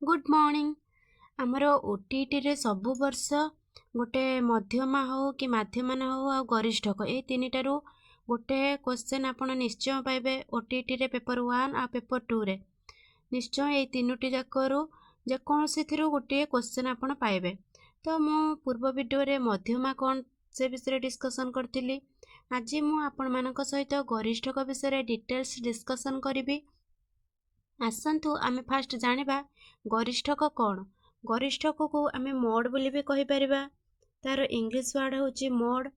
Good morning. आमर OTT रे सबु वर्ष गोटे मध्यमा हो कि माध्यमान हो आ गरिष्ठक ए तीनिटारू गोटे क्वेश्चन आपण निश्चय पाइबे ओटीटी रे पेपर 1 आ पेपर 2 रे निश्चय ए तीनोटी जाकरू जेकोसी थिरु गोटे क्वेश्चन आपण पाइबे। तो मु पूर्व वीडियो रे मध्यमा कौन से विषय डिस्कशन करथिली। आज मु आपण मानक सहित गरिष्ठक विषय डिटेल्स डिस्कशन करिबी। आसंतु आमे फास्ट जानिबा गरिष्ठक कौन। गरिष्ठक को आमे मोड बोली भी कहि परिबा। तार इंग्लिश वर्ड होची मोड।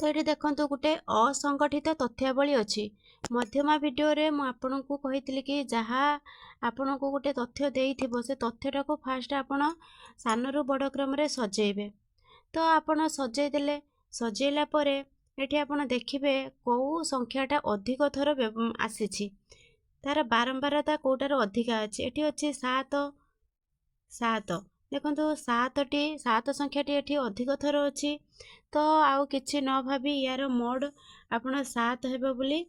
तो ये देखंतु गुटे असंगठित तथ्यावली अछि। मध्यमा वीडियो रे मु आपन को कहितली कि जहा आपन को गुटे तथ्य देइथिबो से तथ्यटा को फास्ट आपन सानरु बड़ क्रम रे सजेइबे। तो आपन सजेइ देले सजेइला परे एठी आपन देखिबे को संख्याटा अधिक थर आसीछि। तार बारंबारता कोटार अधिका अछि। एठी अछि 7 7 देखंतु 7 संख्याटी एठी अधिक थर अछि। तो आउ किछि न भाबी यार मोड आपण 7 हेबो बोली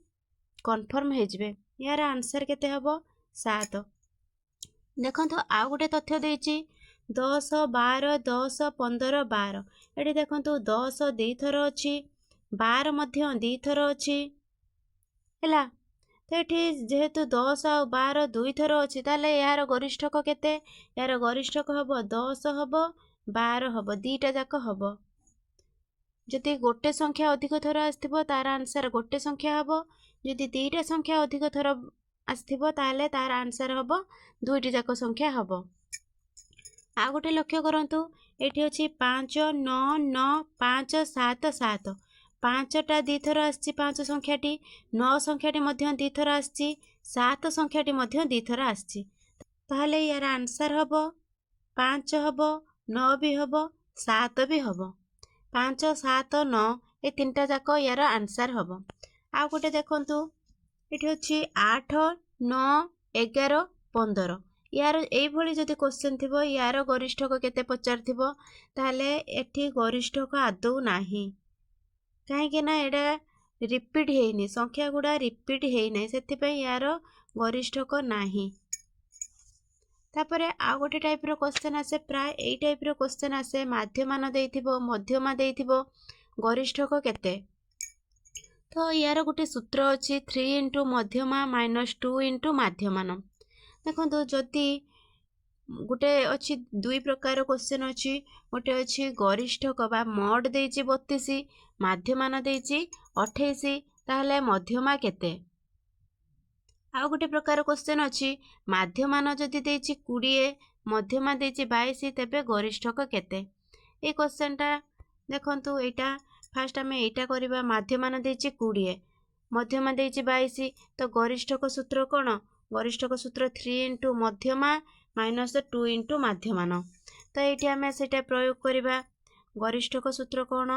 कन्फर्म हे जबे। यार आंसर केते हबो 7। देखंतु आउ गुटे तथ्य देछि 10 12 10 15 12। एठी देखंतु 10 दी थर अछि 12 मध्य दी थर अछि हैला। तो ये जेहेतु 10 आ 12 दुई थर अच्छी ताले यार गरिष्ठक केते यार गरिष्ठक हबो 10 हबो 12 हबो दीटा जाक हबो। जदि गोटे संख्या अधिक थर आस्थिबो तार आंसर गोटे संख्या हबो। जदि दीटा संख्या अधिक थर आस्थिबो ताले तार आंसर हबो दुईटी जाक संख्या हबो। आ गोटे लक्ष्य करंतु एठी अछि 5 9 9 5 7 7। 5टा दी थर आछि 5 संख्याटी 9 संख्याटी मध्य दी थर आछि 7 संख्याटी मध्य दी थर आछि। ताहले यार आंसर हबो 5 हबो 9 भी हबो 7 भी हबो। 5 7 9 ए तीनटा जाको यार आंसर हबो। आ गोटे देखंतु एठी अछि 8 9 11 15। यार एई भली जदि क्वेश्चन थिबो यार गरिष्ठक केते पचार थिबो ताहले एठी गरिष्ठक आदौ नाही। कहीं के ना एडा रिपीट हेइनी संख्या गुडा रिपीट हेइ नै सेति यार गरिष्ठक नाही। तापरे आ गोटे टाइप रो क्वेश्चन आसे प्राय एई टाइप रो क्वेश्चन आसे माध्यमान देइथिबो मध्यमा देइथिबो गरिष्ठक केते। तो यार गोटे सूत्र अछि 3 * मध्यमा - 2 * माध्यमान। देखंतु जति गोटे अछि दुई प्रकार क्वेश्चन अछि। गोटे अछि गरिष्ठक बा मोड देइछि 32 माध्यमान देइछि 28 ताहले मध्यमा केते। आ गोटे प्रकार क्वेश्चन अछि माध्यमान जदि देइछि 20 मध्यमा देइछि 22 तेबे गरिष्ठक केते। ए क्वेश्चनटा देखंतु एटा फास्ट हमें एटा करिबा माध्यमान देइछि 20 मध्यमा देइछि 22 तो गरिष्ठक सूत्र कोन। गरिष्ठक सूत्र 3 * मध्यमा - 2 * माध्यमान। तो एठी हमें सेटा प्रयोग करिबा गरिष्ठक सूत्र कोन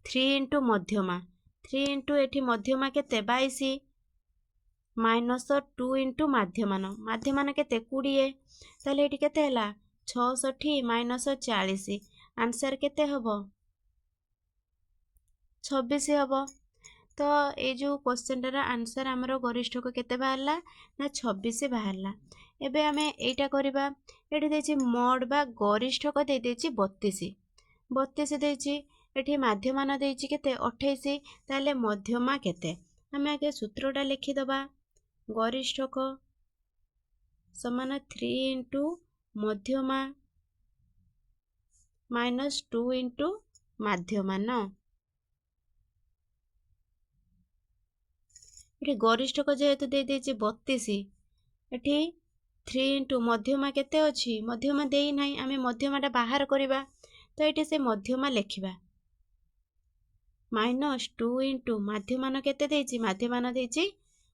3 * मध्यमा 3 एठी मध्यमा केते 22 - 2 * माध्यमान। माध्यमान केते 20 ताले एठी केते हला 66 - 40 आंसर केते हबो 26 हबो। तो ए जो क्वेश्चन रा आंसर हमरो गरिष्ठक केते बाहरला ना 26 बाहरला। एबे हमें एटा करिबा एठी देछि मोड बा गरिष्ठक दे देछि 32 32 देछि एठी माध्यमान देछि केते 28 ताले मध्यमा केते। हमें आगे सूत्रटा लिखि दबा गरिष्ठक समान 3 * मध्यमा - 2 * माध्यमान। एठी गरिष्ठक जेहेतु दे देछि 32 एठी 3 * मध्यमा केते अछि मध्यमा देई नाही आमे मध्यमाटा बाहर करिबा। तो एठी से मध्यमा लेखिबा -2 * माध्यमान केते देछि माध्यमान देछि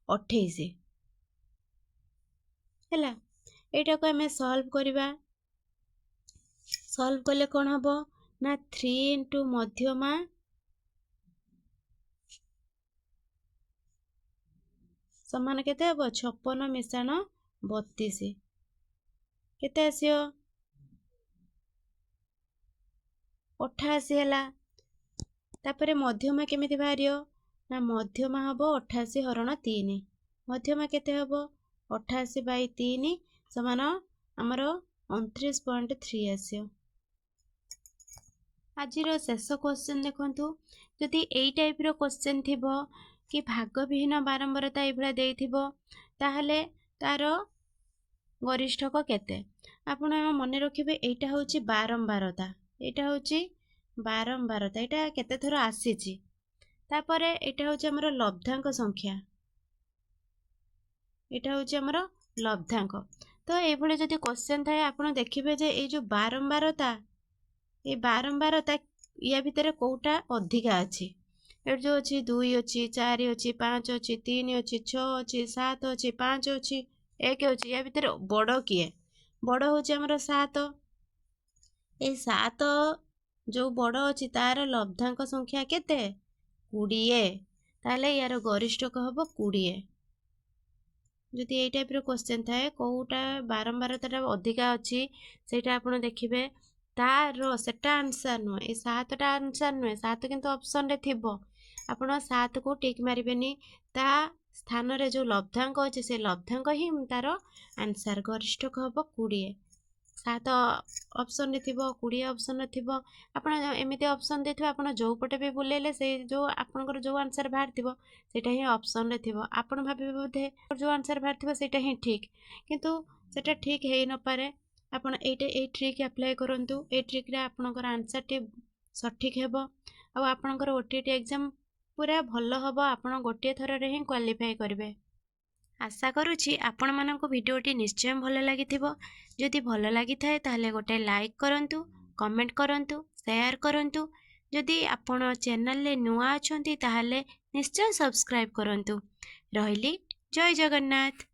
28 हैला। एटा को हमें सॉल्व करिबा सॉल्व कले कोन हबो ना 3 * मध्यमा समान केते हबो 56 मिसाण 32 केते आसियो 88 हैला। तापरे मध्यमा केमिति बाहरियो ना मध्यमा हबो 88 हरण 3 मध्यमा केते हबो 88/3 ସମାନ ଆମର 29.3 ଆସିବ। ଆଜିର ଶେଷ କ୍ୱେଶ୍ଚନ୍ ଦେଖନ୍ତୁ, ଯଦି ଏଇ ଟାଇପ୍ର କ୍ୱେଶ୍ଚନ୍ ଥିବ କି ଭାଗ ବିହୀନ ବାରମ୍ବାରତା ଏଇଭଳିଆ ଦେଇଥିବ ତାହେଲେ ତାର ଗରିଷ୍ଠକ କେତେ? ଆପଣ ମନେ ରଖିବେ ଏଇଟା ହେଉଛି ବାରମ୍ବାରତା, ଏଇଟା ହେଉଛି ବାରମ୍ବାରତା, ଏଇଟା କେତେ ଥର ଆସିଛି। ତାପରେ ଏଇଟା ହେଉଛି ଆମର ଲବ୍ଧାଙ୍କ ସଂଖ୍ୟା, ଏଇଟା ହେଉଛି ଆମର ଲବ୍ଧାଙ୍କ। ତ ଏଇଭଳି ଯଦି କ୍ୱେଶ୍ଚନ୍ ଥାଏ ଆପଣ ଦେଖିବେ ଯେ ଏଇ ଯେଉଁ ବାରମ୍ବାରତା, এই ବାରମ୍ବାରତା ୟା ଭିତରେ କୋଉଟା ଅଧିକା ଅଛି। ଏଠି ଯେଉଁ ଅଛି 2 ଅଛି, 4 ଅଛି, 5 ଅଛି, 3 ଅଛି, 6 ଅଛି, 7 ଅଛି, 5 ଅଛି, 1 ଅଛି, ୟା ଭିତରେ ବଡ଼ କିଏ? ବଡ଼ ହେଉଛି ଆମର 7। এই 7 ଯେଉଁ ବଡ଼ ଅଛି ତାର ଲବ୍ଧାଙ୍କ ସଂଖ୍ୟା କେତେ? 20। ତାହେଲେ ୟାର ଗରିଷ୍ଠକ ହେବ 20। ଯଦି ଏଇ ଟାଇପ୍ର କ୍ୱେଶ୍ଚନ୍ ଥାଏ କେଉଁଟା ବାରମ୍ବାରତାଟା ଅଧିକା ଅଛି ସେଇଟା ଆପଣ ଦେଖିବେ, ତାର ସେଟା ଆନ୍ସର୍ ନୁହେଁ, ଏ 7ଟା ଆନ୍ସର୍ ନୁହେଁ, 7 କିନ୍ତୁ ଅପସନ୍ରେ ଥିବ। ଆପଣ 7କୁ ଟିକ୍ ମାରିବେନି, ତା ସ୍ଥାନରେ ଯେଉଁ ଲବ୍ଧାଙ୍କ ଅଛି ସେ ଲବ୍ଧାଙ୍କ ହିଁ ତାର ଆନ୍ସର୍, ଗରିଷ୍ଠକ ହେବ 20। 7 ଅପସନ୍ରେ ଥିବ, 20 ଅପସନ୍ରେ ଥିବ। ଆପଣ ଏମିତି ଅପସନ୍ ଦେଇଥିବେ ଆପଣ ଯେଉଁ ପଟେ ବି ବୁଲେଇଲେ ସେଇ ଯେଉଁ ଆପଣଙ୍କର ଯେଉଁ ଆନ୍ସର୍ ବାହାରିଥିବ ସେଇଟା ହିଁ ଅପସନ୍ରେ ଥିବ। ଆପଣ ଭାବିବେ ବୋଧେ ଯେଉଁ ଆନ୍ସର୍ ବାହାରିଥିବ ସେଇଟା ହିଁ ଠିକ୍, କିନ୍ତୁ ସେଇଟା ଠିକ୍ ହେଇନପାରେ। ଆପଣ ଏଇ ଟ୍ରିକ୍ ଆପ୍ଲାଏ କରନ୍ତୁ, ଏଇ ଟ୍ରିକ୍ରେ ଆପଣଙ୍କର ଆନ୍ସର୍ଟି ସଠିକ୍ ହେବ ଆଉ ଆପଣଙ୍କର OTT ଏକ୍ଜାମ୍ ପୁରା ଭଲ ହେବ। ଆପଣ ଗୋଟିଏ ଥରରେ ହିଁ କ୍ୱାଲିଫାଏ କରିବେ। ଆଶା କରୁଛି ଆପଣମାନଙ୍କୁ ଭିଡ଼ିଓଟି ନିଶ୍ଚୟ ଭଲ ଲାଗିଥିବ। ଯଦି ଭଲ ଲାଗିଥାଏ ତାହେଲେ ଗୋଟେ ଲାଇକ୍ କରନ୍ତୁ, କମେଣ୍ଟ କରନ୍ତୁ, ସେୟାର କରନ୍ତୁ। ଯଦି ଆପଣ ଚ୍ୟାନେଲରେ ନୂଆ ଅଛନ୍ତି ତାହେଲେ ନିଶ୍ଚୟ ସବସ୍କ୍ରାଇବ୍ କରନ୍ତୁ। ରହିଲି, ଜୟ ଜଗନ୍ନାଥ।